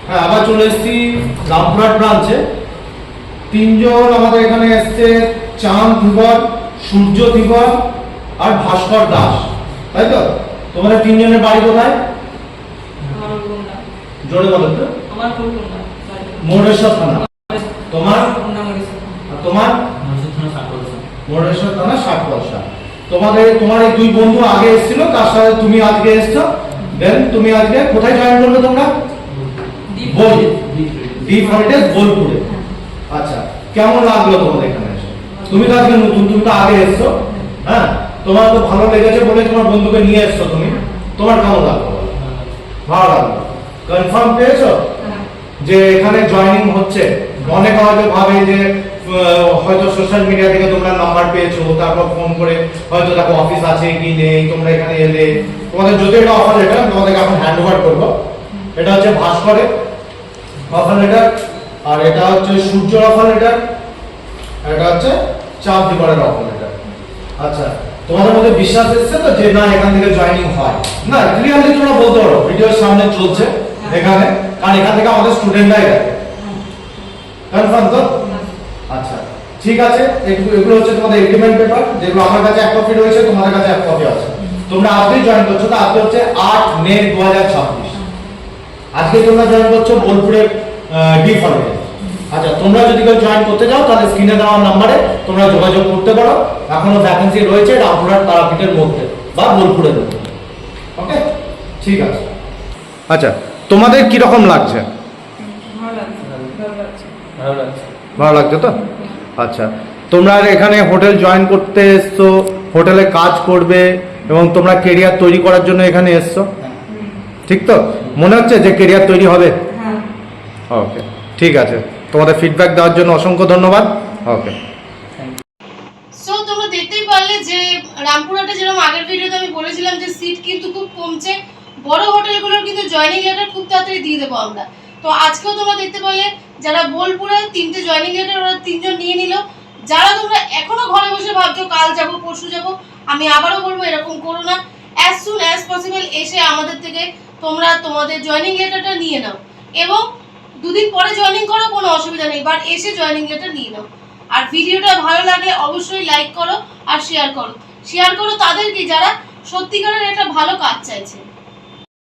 হ্যাঁ, আবার চলে এসেছি রামপুরহাট ব্রাঞ্চে। তিনজন আমাদের এখানে এসছে, চাঁদ ধীবর, সূর্য ধীবর আর ভাস্কর দাস, তাই তো? তোমাদের তিনজনের বাড়ি কোথায়? জোরে বলো তো। মোরেশ্বর থানা। তোমার? তোমার মোরেশ্বর থানা 60 পয়সা। তোমার এই দুই বন্ধু আগে এসেছিল, তার সাথে তুমি আজকে এসছো। দেন তুমি আজকে কোথায় জয়েন করবে তোমরা? বোলপুরে। আচ্ছা, কেমন লাগলো তোমাদের এখানে এসে? তুমি তো আজকে নতুন, তুমি তো আগে এসছো। হ্যাঁ, তোমার তো ভালো লেগেছে বলে তোমার বন্ধুকে নিয়ে এসছো তুমি। তোমার কেমন লাগলো? ভালো লাগলো। কনফার্ম পেয়েছো যে এখানে জয়েনিং হচ্ছে? অনেক হয়তো ভাবে যে হয়তো সোশ্যাল মিডিয়া থেকে তোমরা নাম্বার পেয়েছো, তারপর ফোন করে হয়তো দেখো অফিস আছে কি নেই, তোমরা এখানে এলে। তোমাদের যদি এটা অফার লেটার তোমাদেরকে এখন হ্যান্ড ওভার করবো। এটা হচ্ছে ভাস্করের অফার লেটার, আর এটা হচ্ছে সূর্যর অফার লেটার, আর এটা হচ্ছে চাঁদ ধীবরের অফার লেটার। আচ্ছা, তোমাদের মধ্যে বিশ্বাস এসছে তো যে না এখান থেকে জয়েনিং হয়? না, ক্লিয়ারলি তোমরা বলতে পারো, ভিডিওর সামনে চলছে এখানে, কারণ এখান থেকে আমাদের স্টুডেন্টরাই দেখে। কনফার্ম তো? আচ্ছা, ঠিক আছে। এগুলো হচ্ছে তোমাদের এগ্রিমেন্ট পেপার, যেগুলো আমার কাছে এক কপি রয়েছে, তোমাদের কাছে এক কপি আছে। তোমরা আজকেই জয়েন করছো, তো আজকে হচ্ছে 8 মে 2026। আজকে তোমরা জয়েন করছো বোলপুরের ডি ফর্মে। আচ্ছা, তোমরা যদি কেউ জয়েন করতে চাও তাহলে স্ক্রিনে দেওয়া নাম্বারে তোমরা যোগাযোগ করতে পারো। এখনো ভ্যাকেন্সি রয়েছে রামপুরহাট তারাপীঠের মধ্যে বা বোলপুরের মধ্যে। ওকে, ঠিক আছে। আচ্ছা, তোমাদের কি রকম লাগছে? ভালো লাগছে তো? আচ্ছা, তোমরা এখানে হোটেল জয়েন করতে এসছো, হোটেলে কাজ করবে এবং তোমরা কেরিয়ার তৈরি করার জন্য এখানে এসছো, ঠিক তো? মনে হচ্ছে যে কেরিয়ার তৈরি হবে? ওকে, ঠিক আছে। তোমাদের ফিডব্যাক দেওয়ার জন্য অসংখ্য ধন্যবাদ। ওকে, সো তোমরা দেখতেই পারলে যে রামপুরহাটে যেরকম আগের ভিডিওতে আমি বলেছিলাম যে সিট কিন্তু খুব কমছে, বড় হোটেলগুলোর কিন্তু জয়েনিং লেটার খুব তাড়াতাড়ি দিয়ে দেবো আমরা। তো আজকেও তোমরা দেখতে পারলে যারা বোলপুরে 3টে জয়েনিং লেটার ওরা 3জন নিয়ে নিল। যারা তোমরা এখনো ঘরে বসে ভাবছো কাল যাব পরশু যাব, আমি আবারও বলবো এরকম করো না। অ্যাজ সুন অ্যাজ পসিবল এসে আমাদের থেকে তোমরা তোমাদের জয়েনিং লেটারটা নিয়ে নাও, এবং দুদিন পরে জয়েনিং করো, কোনো অসুবিধা নেই, বাট এসে জয়েনিং লেটার নিয়ে নাও। আর ভিডিওটা ভালো লাগলে অবশ্যই লাইক করো আর শেয়ার করো তাদেরকে যারা সত্যিকারের একটা ভালো কাজ চাইছে।